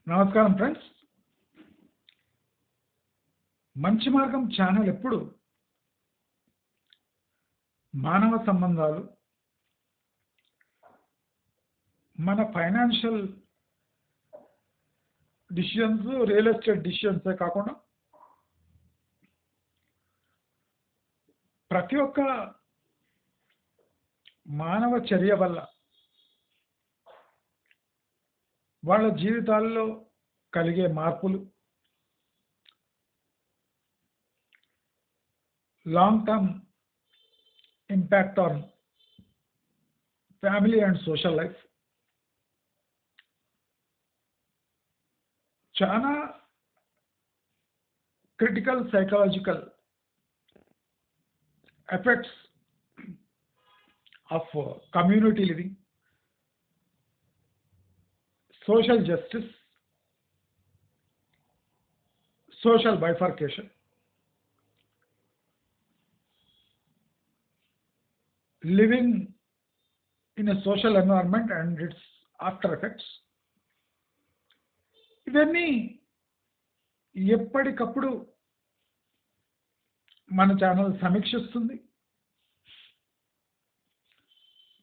నమస్కారం ఫ్రెండ్స్. మంచి మార్గం ఛానల్ ఎప్పుడు మానవ సంబంధాలు, మన ఫైనాన్షియల్ డిసిషన్స్, రియల్ ఎస్టేట్ డిసిషన్సే కాకుండా ప్రతి ఒక్క మానవ చర్య వల్ల వాళ్ళ జీవితాల్లో కలిగే మార్పులు, long term impact on family and social life, చాలా critical psychological effects of community living, social justice, social bifurcation, living in a social environment and its after effects. ఇవన్నీ ఎప్పటికప్పుడు మన ఛానల్ సమీక్షిస్తుంది,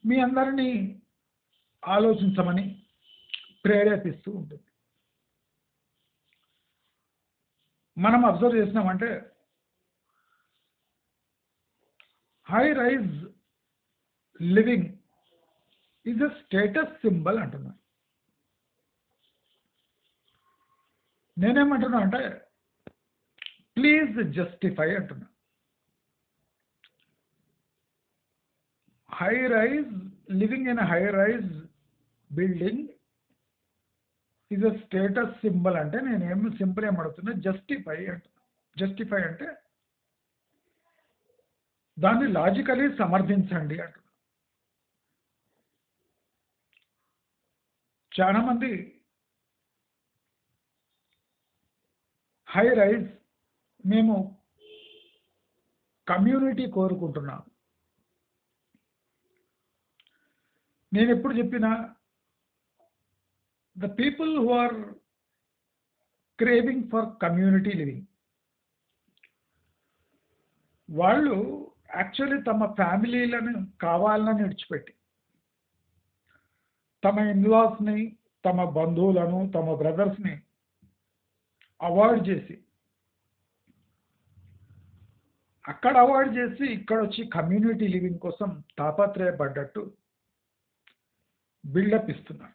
మీ అందరినీ ఆలోచించమని ప్రేరేపిస్తూ ఉంటుంది. మనం అబ్జర్వ్ చేసినామంటే high rise living is a status symbol అంటున్నాను. నేనేమంటున్నా అంటే ప్లీజ్ జస్టిఫై అంటున్నా. High rise living in high rise building is a status symbol అంటే నేనేం సింపుల్ ఏమడుతున్నా, జస్టిఫై అంటున్నా. జస్టిఫై అంటే దాన్ని లాజికలీ సమర్థించండి అంటున్నా. చాలా మంది హై రైజ్ మేము కమ్యూనిటీ కోరుకుంటున్నాం. నేను ఎప్పుడు చెప్పినా the people who are craving for community living, వాళ్ళు యాక్చువల్లీ తమ ఫ్యామిలీలను కావాలని విడిచిపెట్టి తమ ఇన్లాస్ని, తమ బంధువులను, తమ బ్రదర్స్ని అవాయిడ్ చేసి, అక్కడ అవాయిడ్ చేసి ఇక్కడ వచ్చి కమ్యూనిటీ లివింగ్ కోసం తాపత్రయపడ్డట్టు బిల్డప్ ఇస్తున్నారు.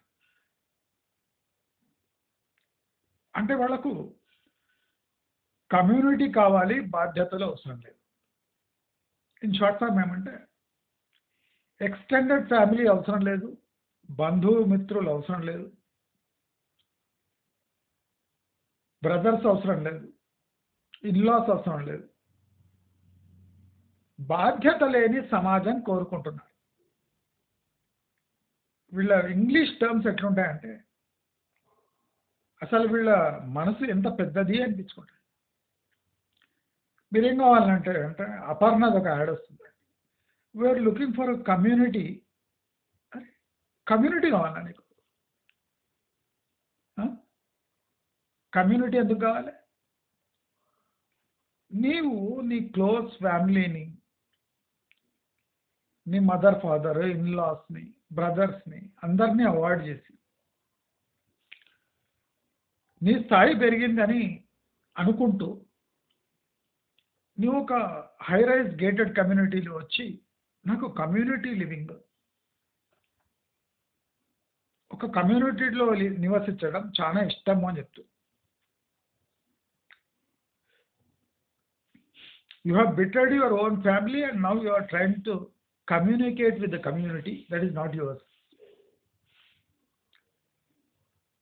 అంటే వాళ్ళకు కమ్యూనిటీ కావాలి, బాధ్యతలు అవసరం లేదు. ఇన్ షార్ట్ ఫామ్ ఏమంటే ఎక్స్టెండెడ్ ఫ్యామిలీ అవసరం లేదు, బంధుమిత్రులు అవసరం లేదు, బ్రదర్స్ అవసరం లేదు, ఇన్లాస్ అవసరం లేదు. బాధ్యత లేని సమాజం కోరుకుంటున్నారు. వీళ్ళ ఇంగ్లీష్ టర్మ్స్ ఎట్లుంటాయంటే అసలు వీళ్ళ మనసు ఎంత పెద్దది అనిపించుకుంటారు. మీరేం కావాలంటే అంటే అపర్ణది ఒక యాడ్ వస్తుంది, we are looking for community. Community కావాలా నీకు? కమ్యూనిటీ ఎందుకు కావాలి? నీవు నీ క్లోజ్ ఫ్యామిలీని, నీ మదర్, ఫాదర్, ఇన్లాస్ని, బ్రదర్స్ని అందరినీ అవాయిడ్ చేసి నీ స్థాయి పెరిగిందని అనుకుంటూ నువ్వు ఒక హై రైజ్ గేటెడ్ కమ్యూనిటీలో వచ్చి నాకు కమ్యూనిటీ లివింగ్, ఒక కమ్యూనిటీలో నివసించడం చాలా ఇష్టము అని చెప్తూ you have betrayed your own family and now you are trying to communicate with the community that is not yours.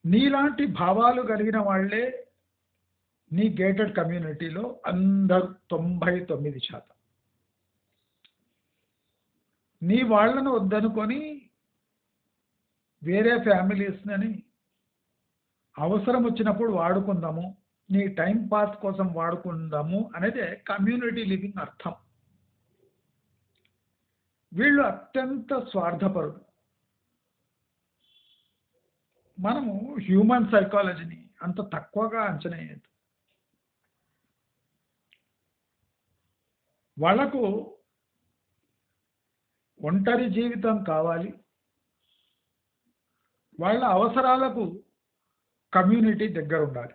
నీలాంటి భావాలు కలిగిన వాళ్ళే నీ గేటెడ్ కమ్యూనిటీలో అందరూ 99%. నీ వాళ్ళను వద్దనుకొని వేరే ఫ్యామిలీస్ని అవసరం వచ్చినప్పుడు వాడుకుందాము, నీ టైం పాస్ కోసం వాడుకుందాము అనేది కమ్యూనిటీ లివింగ్ అర్థం. వీళ్ళు అత్యంత స్వార్థపరులు. మనము హ్యూమన్ సైకాలజీని అంత తక్కువగా అంచనా వేయద్దు. వాళ్ళకు ఒంటరి జీవితం కావాలి, వాళ్ళ అవసరాలకు కమ్యూనిటీ దగ్గర ఉండాలి,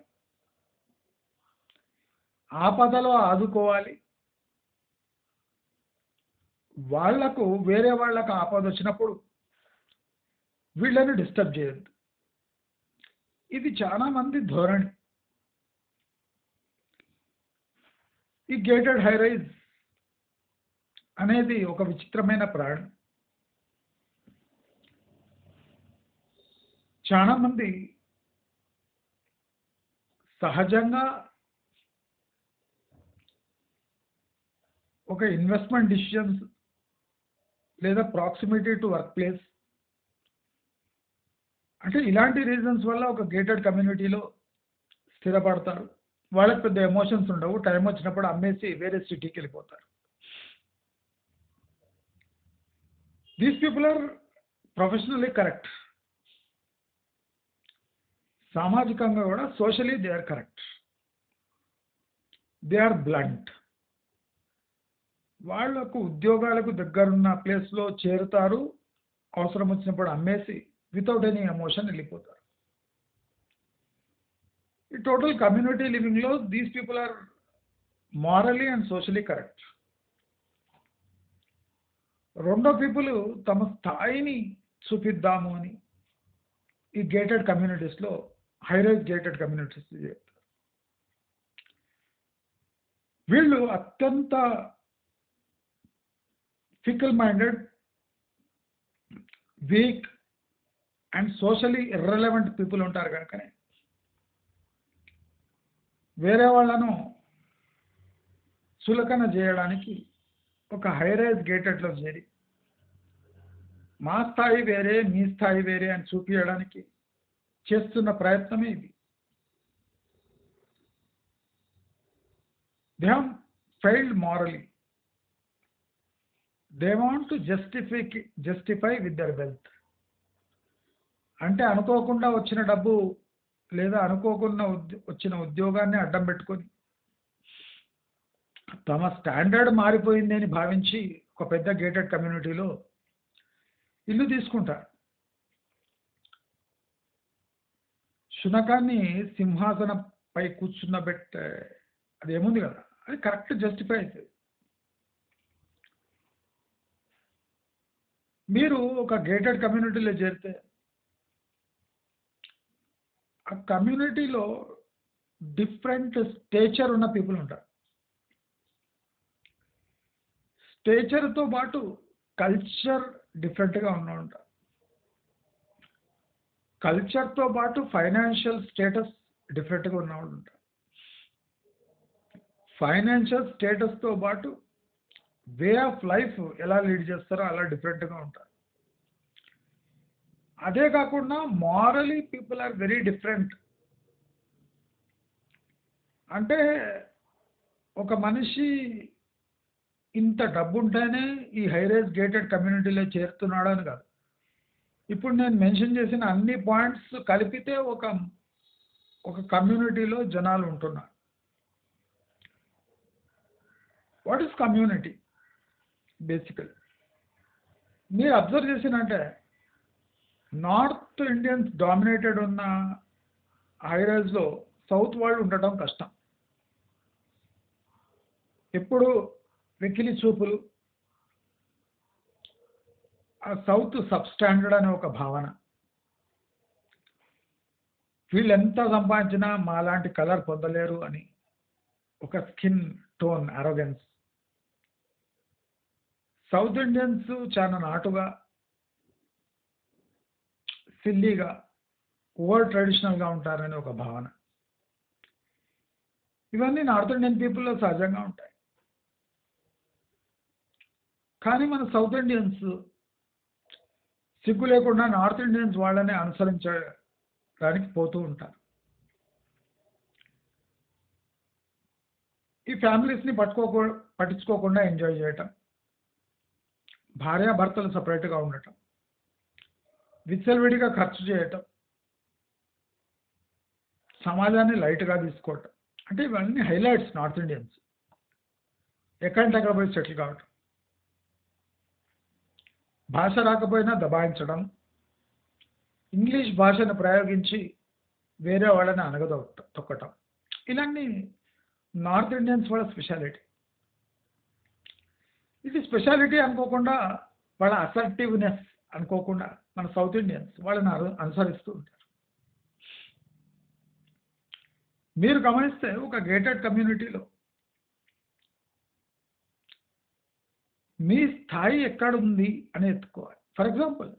ఆపదలో ఆదుకోవాలి, వాళ్లకు వేరే వాళ్ళకు ఆపద వచ్చినప్పుడు వీళ్ళని డిస్టర్బ్ చేయొద్దు. ఇది చాలా మంది ధోరణి. ఈ గేటెడ్ హైరైజ్ అనేది ఒక విచిత్రమైన ప్రాణి. చాలా మంది సహజంగా ఒక ఇన్వెస్ట్మెంట్ డిసిషన్స్ లేదా ప్రాక్సిమిటీ టు వర్క్ ప్లేస్ అంటే ఇలాంటి రీజన్స్ వల్ల ఒక గేటెడ్ కమ్యూనిటీలో స్థిరపడతారు. వాళ్ళకి పెద్ద ఎమోషన్స్ ఉండవు, టైం వచ్చినప్పుడు అమ్మేసి వేరే సిటీకి వెళ్ళిపోతారు. These people are professionally correct, సామాజికంగా కూడా socially they are correct, they are blunt. వాళ్లకు ఉద్యోగాలకు దగ్గరున్న ప్లేస్లో చేరుతారు, అవసరం వచ్చినప్పుడు అమ్మేసి వితౌట్ ఎనీ ఎమోషన్ వెళ్ళిపోతారు. ఈ టోటల్ కమ్యూనిటీ లివింగ్లో these people are morally and socially correct. రెండో పీపుల్ తమ స్థాయిని చూపిద్దాము అని ఈ గేటెడ్ కమ్యూనిటీస్లో హైరైజ్ గేటెడ్ కమ్యూనిటీస్ చేస్తారు. వీళ్ళు అత్యంత fickle minded, weak and socially irrelevant people ఉంటారు కనుకనే వేరే వాళ్ళను చులకన చేయడానికి ఒక హైరైజ్ గేటెడ్లో చేరి మా స్థాయి వేరే మీ స్థాయి వేరే అని చూపించడానికి చేస్తున్న ప్రయత్నమే ఇది. They have failed మారలీ. They want to justify with their wealth. అంటే అనుకోకుండా వచ్చిన డబ్బు లేదా అనుకోకుండా వచ్చిన ఉద్యోగాన్ని అడ్డం పెట్టుకొని తమ స్టాండర్డ్ మారిపోయింది అని భావించి ఒక పెద్ద గేటెడ్ కమ్యూనిటీలో ఇల్లు తీసుకుంటారు. శునకాన్ని సింహాసనంపై కూర్చున్నబెట్టే అది ఏముంది కదా, అది కరెక్ట్ జస్టిఫై అవుతుంది. మీరు ఒక గేటెడ్ కమ్యూనిటీలో చేరితే ఆ కమ్యూనిటీలో డిఫరెంట్ స్టేచర్ ఉన్న పీపుల్ ఉంటారు. స్టేచర్తో పాటు కల్చర్ డిఫరెంట్గా ఉన్న ఉంటారు. కల్చర్తో పాటు ఫైనాన్షియల్ స్టేటస్ డిఫరెంట్గా ఉన్నవాళ్ళు ఉంటారు. ఫైనాన్షియల్ స్టేటస్తో పాటు వే ఆఫ్ లైఫ్ ఎలా లీడ్ చేస్తారో అలా డిఫరెంట్గా ఉంటారు. అదే కాకుండా morally people are very different. అంటే ఒక మనిషి ఇంత డబ్బు ఉంటేనే ఈ హైరైజ్ గేటెడ్ కమ్యూనిటీలో చేరుతున్నాడు అని కాదు. ఇప్పుడు నేను మెన్షన్ చేసిన అన్ని పాయింట్స్ కలిపితే ఒక కమ్యూనిటీలో జనాలు ఉంటున్నారు. What is community? బేసికల్ మీరు అబ్జర్వ్ చేసినంటే నార్త్ ఇండియన్స్ డామినేటెడ్ ఉన్న హైరైజ్లో సౌత్ వాళ్ళు ఉండటం కష్టం. ఎప్పుడు వెకిలి చూపులు, ఆ సౌత్ సబ్ స్టాండర్డ్ అనే ఒక భావన, వీళ్ళు ఎంత సంపాదించినా మాలాంటి కలర్ పొందలేరు అని ఒక skin tone arrogance. South Indians చాలా నాటుగా, సిల్లీగా, ఓవర్ ట్రెడిషనల్గా ఉంటారని ఒక భావన. ఇవన్నీ నార్త్ ఇండియన్ పీపుల్లో సహజంగా ఉంటాయి. కానీ మన సౌత్ ఇండియన్స్ సిగ్గు లేకుండా నార్త్ ఇండియన్స్ వాళ్ళని అనుసరించడానికి పోతూ ఉంటారు. ఈ ఫ్యామిలీస్ని పట్టించుకోకుండా ఎంజాయ్ చేయటం, భార్యాభర్తలు సపరేట్గా ఉండటం, విచ్చలవిడిగా ఖర్చు చేయటం, సమాజాన్ని లైట్గా తీసుకోవటం. అంటే ఇవన్నీ హైలైట్స్ నార్త్ ఇండియన్స్. ఎక్కడంటే అక్కడ పోయి సెటిల్ కావటం, భాష రాకపోయినా దబాయించడం, ఇంగ్లీష్ భాషను ప్రయోగించి వేరే వాళ్ళని తొక్కటం. ఇలాంటి నార్త్ ఇండియన్స్ వాళ్ళ స్పెషాలిటీ. ఇది స్పెషాలిటీ అనుకోకుండా, వాళ్ళ అసర్టివ్నెస్ అనుకోకుండా మన సౌత్ ఇండియన్స్ వాళ్ళని అనుసరిస్తూ ఉంటారు. మీరు గమనిస్తే ఒక గేటెడ్ కమ్యూనిటీలో మీ స్థాయి ఎక్కడుంది అని ఎత్తుకోవాలి. ఫర్ ఎగ్జాంపుల్,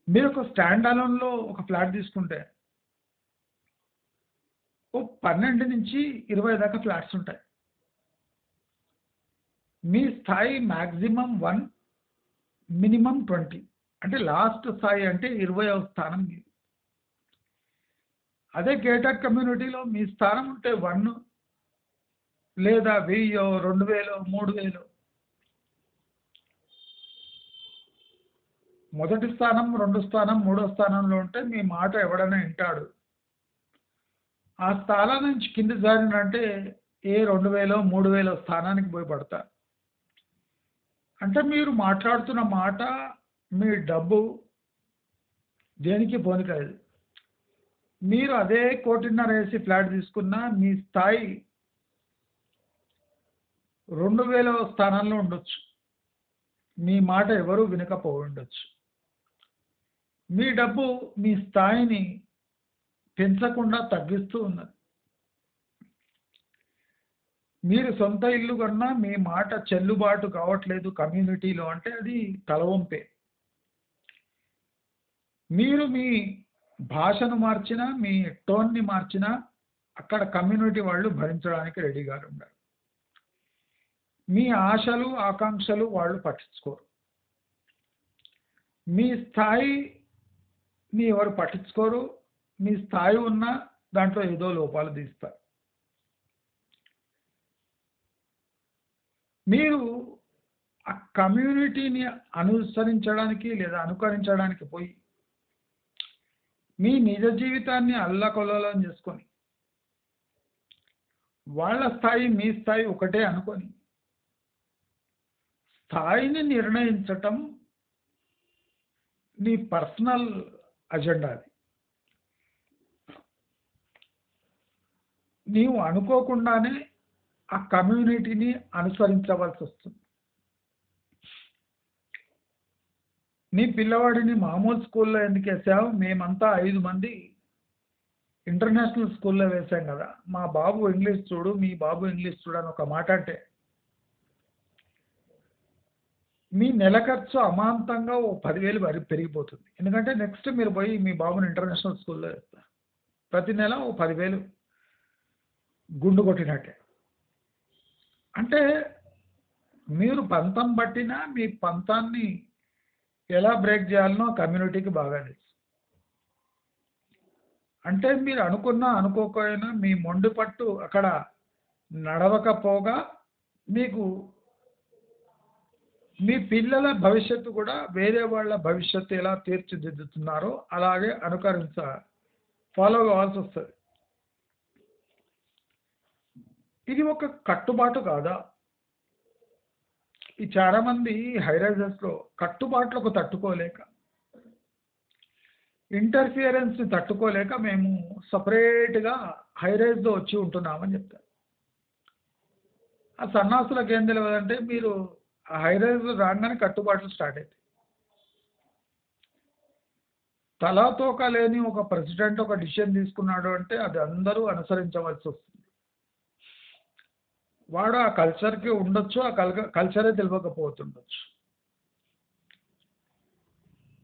మీరు ఒక స్టాండ్ అలోన్లో ఒక ఫ్లాట్ తీసుకుంటే ఓ 12 నుంచి 20 దాకా ఫ్లాట్స్ ఉంటాయి. మీ స్థాయి మ్యాక్సిమం 1, మినిమం 20. అంటే లాస్ట్ స్థాయి అంటే 20వ స్థానం మీది. అదే గేటెడ్ కమ్యూనిటీలో మీ స్థానం ఉంటే 1 లేదా 1000, 2000, 3000. మొదటి స్థానం, 2 స్థానం, 3వ స్థానంలో ఉంటే మీ మాట ఎవడైనా వింటాడు. ఆ స్థానం నుంచి కింద జారినంటే ఏ 2000, 3000 స్థానానికి పోయి పడతారు. అంటే మీరు మాట్లాడుతున్న మాట, మీ డబ్బు దేనికి పోనికాదు. మీరు అదే 1.5 కోటి వేసి ఫ్లాట్ తీసుకున్నా మీ స్థాయి 2000వ స్థానంలో ఉండొచ్చు. మీ మాట ఎవరు వినకపోవచ్చు. మీ డబ్బు మీ స్థాయిని పెంచకుండా తగ్గిస్తూ ఉన్నది. మీరు సొంత ఇల్లు కన్నా మీ మాట చెల్లుబాటు కావట్లేదు కమ్యూనిటీలో అంటే అది తలవంపే. మీరు మీ భాషను మార్చినా, మీ టోన్ని మార్చినా అక్కడ కమ్యూనిటీ వాళ్ళు భరించడానికి రెడీగా ఉన్నారు. మీ ఆశలు, ఆకాంక్షలు వాళ్ళు పట్టించుకోరు. మీ స్థాయిని ఎవరు పట్టించుకోరు. మీ స్థాయి ఉన్న దాంట్లో ఏదో లోపాలు తీస్తారు. మీరు ఆ కమ్యూనిటీని అనుసరించడానికి లేదా అనుకరించడానికి పోయి మీ నిజ జీవితాన్ని అల్లకల్లోలం చేసుకొని వాళ్ళ స్థాయి మీ స్థాయి ఒకటే అనుకొని స్థాయిని నిర్ణయించటం నీ పర్సనల్ అజెండా. అది నీవు అనుకోకుండానే ఆ కమ్యూనిటీని అనుసరించవలసి వస్తుంది. నీ పిల్లవాడిని మామూలు స్కూల్లో ఎందుకు వేసావు? మేమంతా 5 మంది ఇంటర్నేషనల్ స్కూల్లో వేసాం కదా, మా బాబు ఇంగ్లీష్ చూడు, మీ బాబు ఇంగ్లీష్ చూడు అని ఒక మాట అంటే మీ నెల ఖర్చు అమాంతంగా ఓ 10,000 పెరిగిపోతుంది. ఎందుకంటే నెక్స్ట్ మీరు పోయి మీ బాబుని ఇంటర్నేషనల్ స్కూల్లో వేస్తారు. ప్రతి నెల ఓ 10,000 గుండు కొట్టినట్టే. అంటే మీరు పంతం పట్టినా మీ పంతాన్ని ఎలా బ్రేక్ చేయాలనో కమ్యూనిటీకి బాగా తెలుసు. అంటే మీరు అనుకున్నా అనుకోకపోయినా మీ మొండి పట్టు అక్కడ నడవకపోగా మీకు మీ పిల్లల భవిష్యత్తు కూడా వేరే వాళ్ళ భవిష్యత్తు ఎలా తీర్చిదిద్దుతున్నారో అలాగే ఫాలో కావాల్సి వస్తుంది. ఇది ఒక కట్టుబాటు కాదా? ఈ చాలామంది హైరైజర్స్లో కట్టుబాట్లకు తట్టుకోలేక, ఇంటర్ఫియరెన్స్ని తట్టుకోలేక మేము సపరేట్గా హైరైజ్లో వచ్చి ఉంటున్నామని చెప్తారు. ఆ సన్నాసులకు ఏం తెలియదంటే మీరు ఆ హైరైజ్లో రాగానే కట్టుబాట్లు స్టార్ట్ అవుతాయి. తలాతోక లేని ఒక ప్రెసిడెంట్ ఒక డిసిషన్ తీసుకున్నాడు అంటే అది అందరూ అనుసరించవలసి వస్తుంది. వాడు ఆ కల్చర్కి ఉండొచ్చు, ఆ కల్చరే తెలియకపోతుండొచ్చు.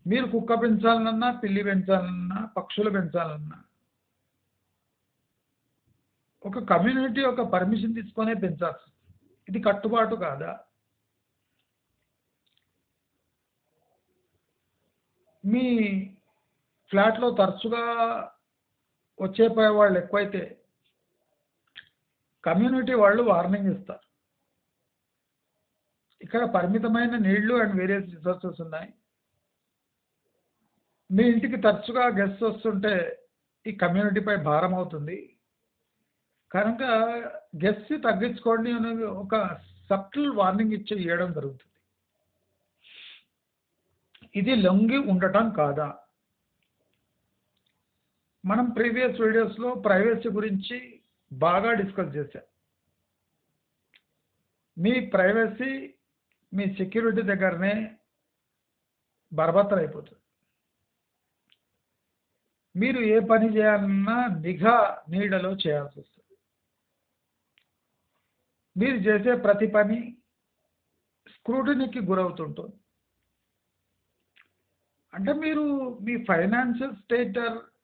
మీరు కుక్క పెంచాలన్నా, పిల్లి పెంచాలన్నా, పక్షులు పెంచాలన్నా ఒక కమ్యూనిటీ ఒక పర్మిషన్ తీసుకొనే పెంచాల్సి. ఇది కట్టుబాటు కాదా? మీ ఫ్లాట్లో తరచుగా వచ్చేపోయే వాళ్ళు ఎక్కువైతే కమ్యూనిటీ వాళ్ళు వార్నింగ్ ఇస్తారు. ఇక్కడ పరిమితమైన నీళ్లు అండ్ వేరియస్ రిసోర్సెస్ ఉన్నాయి. మీ ఇంటికి తరచుగా గెస్ట్ వస్తుంటే ఈ కమ్యూనిటీపై భారం అవుతుంది కనుక గెస్ట్ తగ్గించుకోండి అనేది ఒక సబ్టిల్ వార్నింగ్ ఇవ్వడం జరుగుతుంది. ఇది లొంగి ఉండటం కాదా? మనం ప్రీవియస్ వీడియోస్లో ప్రైవసీ గురించి బాగా డిస్కస్ చేశాం. మీ ప్రైవసీ మీ సెక్యూరిటీ దగ్గరనే బరబత్తలు అయిపోతుంది. మీరు ఏ పని చేయాలన్నా నిఘా నీడలో చేయాల్సి వస్తుంది. మీరు చేసే ప్రతి పని స్క్రూటినీకి గురవుతుంటుంది. అంటే మీరు మీ ఫైనాన్షియల్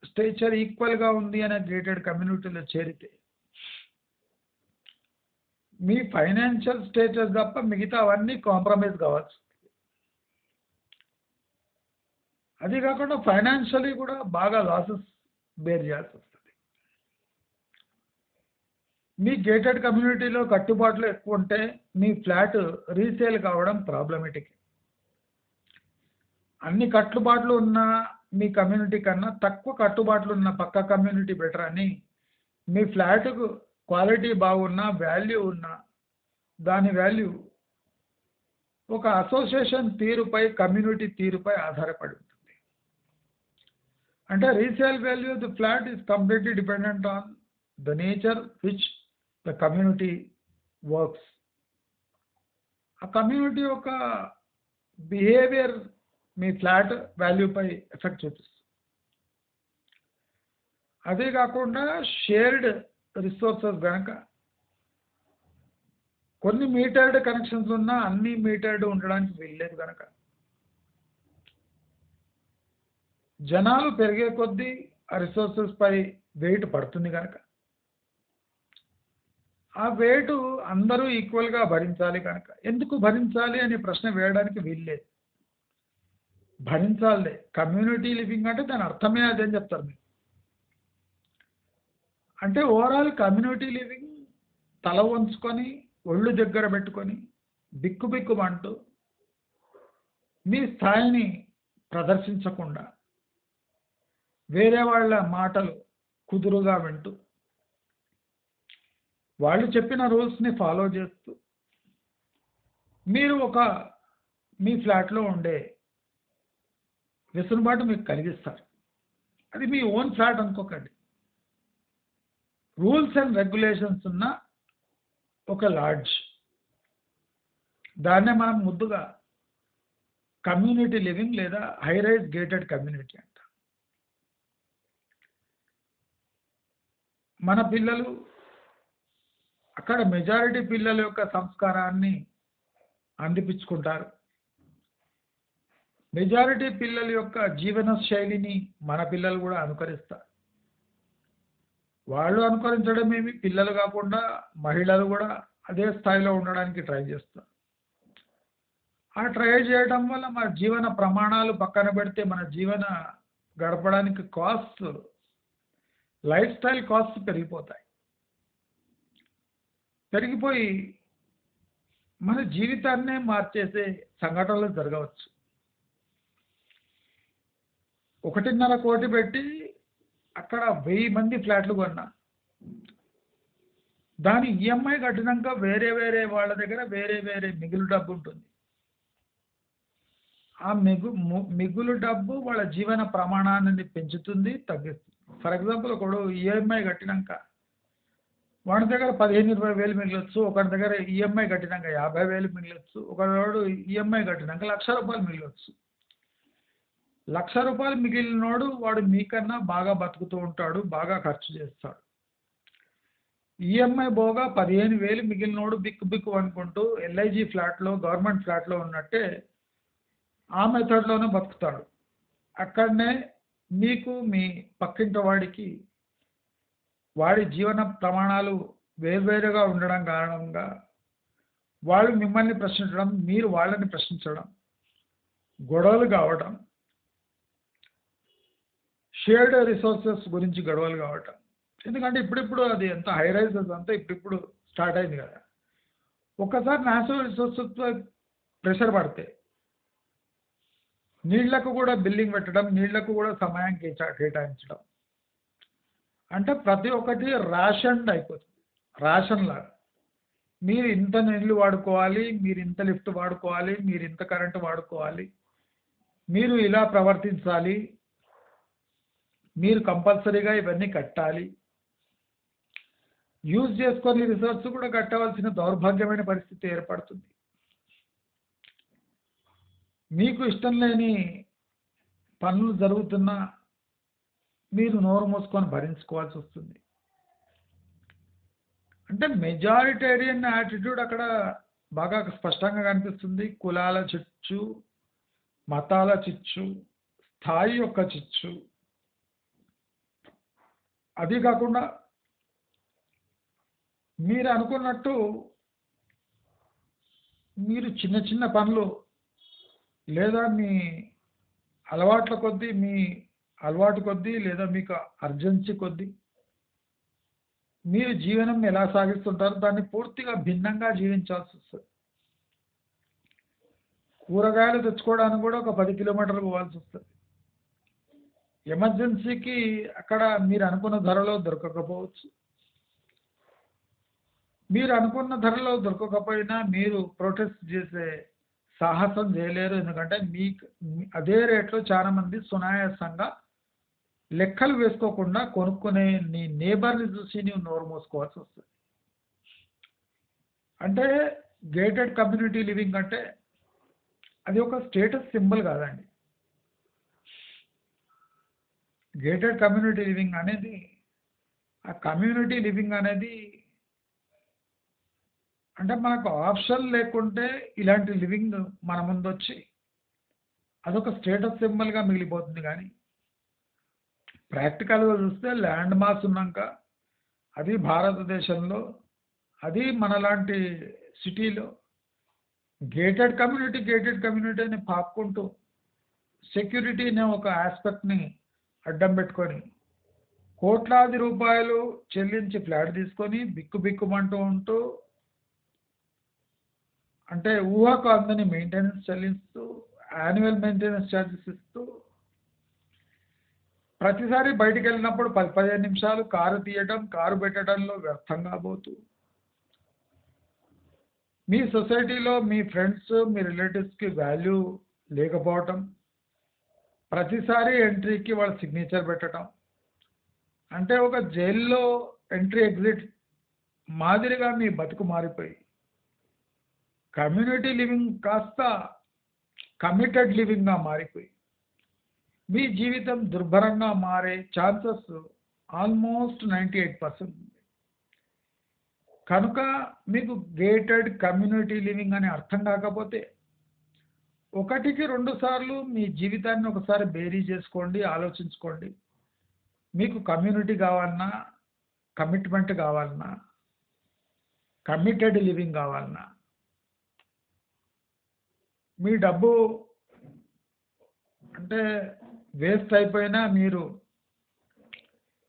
స్టేచర్ ఈక్వల్గా ఉంది అనే గేటెడ్ కమ్యూనిటీలో చేరితే మీ ఫైనాన్షియల్ స్టేటస్ తప్ప మిగతా అవన్నీ కాంప్రమైజ్ కావచ్చు. అది కాకుండా ఫైనాన్షియలీ కూడా బాగా లాసెస్ బేర్ చేయాల్సి వస్తుంది. మీ గేటెడ్ కమ్యూనిటీలో కట్టుబాట్లు ఎక్కువ ఉంటే మీ ఫ్లాట్ రీసేల్ కావడం ప్రాబ్లమేటిక్. అన్ని కట్టుబాట్లు ఉన్న మీ కమ్యూనిటీ కన్నా తక్కువ కట్టుబాట్లు ఉన్న పక్క కమ్యూనిటీ బెటర్ అని మీ ఫ్లాట్కు క్వాలిటీ బాగున్నా వాల్యూ ఉన్నా దాని వాల్యూ ఒక అసోసియేషన్ తీరుపై కమ్యూనిటీ తీరుపై ఆధారపడి ఉంటుంది. అంటే resale value of the flat is completely dependent on the nature which the community works. ఆ కమ్యూనిటీ యొక్క బిహేవియర్ మీ ఫ్లాట్ వాల్యూపై ఎఫెక్ట్ చూపిస్తుంది. అదే కాకుండా షేర్డ్ రిసోర్సెస్ కనుక కొన్ని మీటర్డ్ కనెక్షన్స్ ఉన్నా అన్ని మీటర్డ్ ఉండడానికి వీల్లేదు కనుక జనాలు పెరిగే కొద్దీ ఆ రిసోర్సెస్ పై వెయిట్ పడుతుంది కనుక ఆ వెయిట్ అందరూ ఈక్వల్గా భరించాలి కనుక ఎందుకు భరించాలి అనే ప్రశ్న వేయడానికి వీల్లేదు. భరించాలే. కమ్యూనిటీ లివింగ్ అంటే దాని అర్థమే అదే అని చెప్తారు మీరు. అంటే ఓవరాల్ కమ్యూనిటీ లివింగ్ తల వంచుకొని ఒళ్ళు దగ్గర పెట్టుకొని బిక్కు బిక్కుమంటూ మీ స్థాయిని ప్రదర్శించకుండా వేరే వాళ్ళ మాటలు కుదురుగా వింటూ వాళ్ళు చెప్పిన రూల్స్ని ఫాలో చేస్తూ మీరు మీ ఫ్లాట్లో ఉండే వెసులుబాటు మీకు కలిగిస్తారు. అది మీ ఓన్ ఫ్లాట్ అనుకోకండి. రూల్స్ అండ్ రెగ్యులేషన్స్ ఉన్న ఒక లాడ్జ్, దాన్నే మనం ముద్దుగా కమ్యూనిటీ లివింగ్ లేదా హై రైజ్ గేటెడ్ కమ్యూనిటీ అంట. మన పిల్లలు అక్కడ మెజారిటీ పిల్లల యొక్క సంస్కారాన్ని అందిపించుకుంటారు. మెజారిటీ పిల్లల యొక్క జీవన శైలిని మన పిల్లలు కూడా అనుకరిస్తారు. వాళ్ళు అనుకరించడం ఏమి, పిల్లలు కాకుండా మహిళలు కూడా అదే స్థాయిలో ఉండడానికి ట్రై చేస్తారు. ఆ ట్రై చేయడం వల్ల మన జీవన ప్రమాణాలు పక్కన పెడితే మన జీవన గడపడానికి లైఫ్ స్టైల్ కాస్ట్ పెరిగిపోతాయి. పెరిగిపోయి మన జీవితాన్నే మార్చేసే సంఘటనలు జరగవచ్చు. 1.5 కోటి పెట్టి అక్కడ 1000 మంది ఫ్లాట్లు కొన్నా, దాని ఈఎంఐ కట్టినాక వేరే వాళ్ళ దగ్గర వేరే మిగులు డబ్బు ఉంటుంది. ఆ మిగులు డబ్బు వాళ్ళ జీవన ప్రమాణాన్ని పెంచుతుంది, తగ్గిస్తుంది. ఫర్ ఎగ్జాంపుల్ ఒకడు ఈఎంఐ కట్టినాక వాడి దగ్గర 15-20 వేలు మిగలొచ్చు, ఒకటి దగ్గర ఈఎంఐ కట్టినాక 50 వేలు మిగలొచ్చు, ఒకడు ఈఎంఐ కట్టినాక ₹1,00,000 మిగలొచ్చు. ₹1,00,000 మిగిలినోడు వాడు మీకన్నా బాగా బతుకుతూ ఉంటాడు, బాగా ఖర్చు చేస్తాడు. ఈఎంఐ పోగా 15,000 మిగిలినోడు బిక్కు అనుకుంటూ ఎల్ఐజీ ఫ్లాట్లో గవర్నమెంట్ ఫ్లాట్లో ఉన్నట్టే ఆ మెథడ్లోనే బతుకుతాడు. అక్కడనే మీకు మీ పక్కింటి వాడికి వాడి జీవన ప్రమాణాలు వేర్వేరుగా ఉండడం కారణంగా వాళ్ళు మిమ్మల్ని ప్రశ్నించడం, మీరు వాళ్ళని ప్రశ్నించడం, గొడవలు కావటం, షేర్డ్ రిసోర్సెస్ గురించి గొడవలు కావటం. ఎందుకంటే ఇప్పుడిప్పుడు అది ఎంత హై రైజెస్ అంతా ఇప్పుడిప్పుడు స్టార్ట్ అయింది కదా. ఒక్కసారి న్యాచురల్ రిసోర్సెస్పై ప్రెషర్ పడితే నీళ్లకు కూడా బిల్లింగ్ పెట్టడం, నీళ్లకు కూడా సమయం కేటాయించడం, అంటే ప్రతి ఒక్కటి రేషన్డ్ అయిపోతుంది, రేషన్ లాగా. మీరు ఇంత నీళ్ళు వాడుకోవాలి, మీరు ఇంత లిఫ్ట్ వాడుకోవాలి, మీరు ఇంత కరెంటు వాడుకోవాలి, మీరు ఇలా ప్రవర్తించాలి, మీరు కంపల్సరీగా ఇవన్నీ కట్టాలి. యూజ్ చేసుకొని రిసోర్స్ కూడా కట్టవలసిన దౌర్భాగ్యమైన పరిస్థితి ఏర్పడుతుంది. మీకు ఇష్టం లేని పనులు జరుగుతున్నా మీరు నోరు మూసుకొని భరించుకోవాల్సి వస్తుంది. అంటే మెజారిటేరియన్ యాటిట్యూడ్ అక్కడ బాగా స్పష్టంగా కనిపిస్తుంది. కులాల చిచ్చు, మతాల చిచ్చు, స్థాయి యొక్క చిచ్చు. అది కాకుండా మీరు అనుకున్నట్టు మీరు చిన్న చిన్న పనులు లేదా మీ అలవాట్ల కొద్దీ, మీ అలవాటు కొద్దీ లేదా మీకు అర్జెన్సీ కొద్దీ మీరు జీవనం ఎలా సాగిస్తుంటారో దాన్ని పూర్తిగా భిన్నంగా జీవించాల్సి వస్తుంది. కూరగాయలు తెచ్చుకోవడానికి కూడా ఒక 10 కిలోమీటర్లు పోవాల్సి వస్తుంది. ఎమర్జెన్సీకి అక్కడ మీరు అనుకున్న ధరలో దొరకకపోవచ్చు. మీరు అనుకున్న ధరలో దొరకకపోయినా మీరు ప్రొటెస్ట్ చేసే సాహసం చేయలేరు. ఎందుకంటే మీకు అదే రేట్లో చాలా మంది సునాయాసంగా లెక్కలు వేసుకోకుండా కొనుక్కునే నీ నేబర్ని చూసి నీవు నోరు మూసుకోవాల్సి వస్తుంది. అంటే గేటెడ్ కమ్యూనిటీ లివింగ్ అంటే అది ఒక స్టేటస్ సింబల్ కాదండి. గేటెడ్ కమ్యూనిటీ లివింగ్ అనేది, ఆ కమ్యూనిటీ లివింగ్ అనేది అంటే మనకు ఆప్షన్ లేకుంటే ఇలాంటి లివింగ్ మన ముందు వచ్చి అదొక స్టేటస్ సింబల్గా మిగిలిపోతుంది. కానీ ప్రాక్టికల్గా చూస్తే ల్యాండ్ మాస్ ఉన్నాక, అది భారతదేశంలో, అది మనలాంటి సిటీలో గేటెడ్ కమ్యూనిటీ అని పాపుకుంటూ సెక్యూరిటీ అనే ఒక ఆస్పెక్ట్ని అడ్డం పెట్టుకొని కోట్లాది రూపాయలు చెల్లించి ఫ్లాట్ తీసుకొని బిక్కుబిక్కుమంటూ ఉంటూ, అంటే ఊహకు అందని మెయింటెనెన్స్ చెల్లిస్తూ, యాన్యువల్ మెయింటెనెన్స్ ఛార్జెస్ ఇస్తూ, ప్రతిసారి బయటికి వెళ్ళినప్పుడు 10-15 నిమిషాలు కారు తీయడం, కారు పెట్టడంలో వ్యర్థంగా పోతూ, మీ సొసైటీలో మీ ఫ్రెండ్స్, మీ రిలేటివ్స్కి వాల్యూ లేకపోవటం, ప్రతిసారి ఎంట్రీకి వాళ్ళ సిగ్నేచర్ పెట్టడం, అంటే ఒక జైల్లో ఎంట్రీ ఎగ్జిట్ మాదిరిగా మీ బతుకు మారిపోయి కమ్యూనిటీ లివింగ్ కాస్త కమిటెడ్ లివింగ్గా మారిపోయి మీ జీవితం దుర్భరంగా మారే ఛాన్సెస్ ఆల్మోస్ట్ 98% ఉంది. కనుక మీకు గేటెడ్ కమ్యూనిటీ లివింగ్ అని అర్థం కాకపోతే 1కి 2 సార్లు మీ జీవితాన్ని ఒకసారి బేరీ చేసుకోండి, ఆలోచించుకోండి. మీకు కమ్యూనిటీ కావాలన్నా, కమిట్మెంట్ కావాలన్నా, కమిటెడ్ లివింగ్ కావాలన్నా, మీ డబ్బు అంటే వేస్ట్ అయిపోయినా మీరు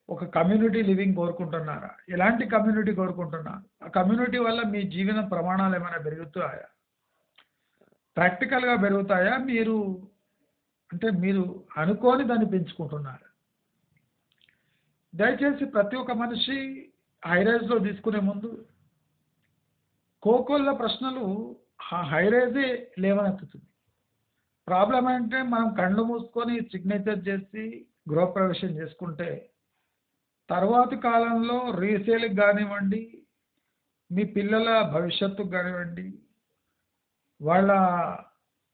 ఒక కమ్యూనిటీ లివింగ్ కోరుకుంటున్నారా? ఎలాంటి కమ్యూనిటీ కోరుకుంటున్నారు? ఆ కమ్యూనిటీ వల్ల మీ జీవన ప్రమాణాలు ఏమైనా పెరుగుతాయా? ప్రాక్టికల్గా పెరుగుతాయా? మీరు అనుకోని దాన్ని పెంచుకుంటున్నారు. దయచేసి ప్రతి ఒక్క మనిషి హైరైజ్లో తీసుకునే ముందు కోకొల్ల ప్రశ్నలు హైరైజే లేవనెత్తుతుంది. ప్రాబ్లం అంటే మనం కళ్ళు మూసుకొని సిగ్నేచర్ చేసి గృహప్రవేశం చేసుకుంటే తర్వాతి కాలంలో రీసేల్కి కానివ్వండి, మీ పిల్లల భవిష్యత్తుకు కానివ్వండి, వాళ్ళ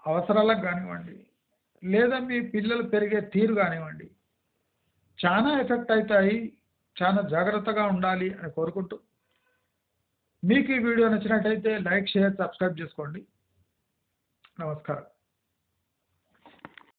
అవసరాలకు కానివ్వండి, లేదా మీ పిల్లలు పెరిగే తీరు కానివ్వండి, చాలా ఎఫెక్ట్ అవుతాయి. చాలా జాగ్రత్తగా ఉండాలి అని కోరుకుంటూ, మీకు ఈ వీడియో నచ్చినట్టయితే లైక్, షేర్, సబ్స్క్రైబ్ చేసుకోండి. నమస్కారం.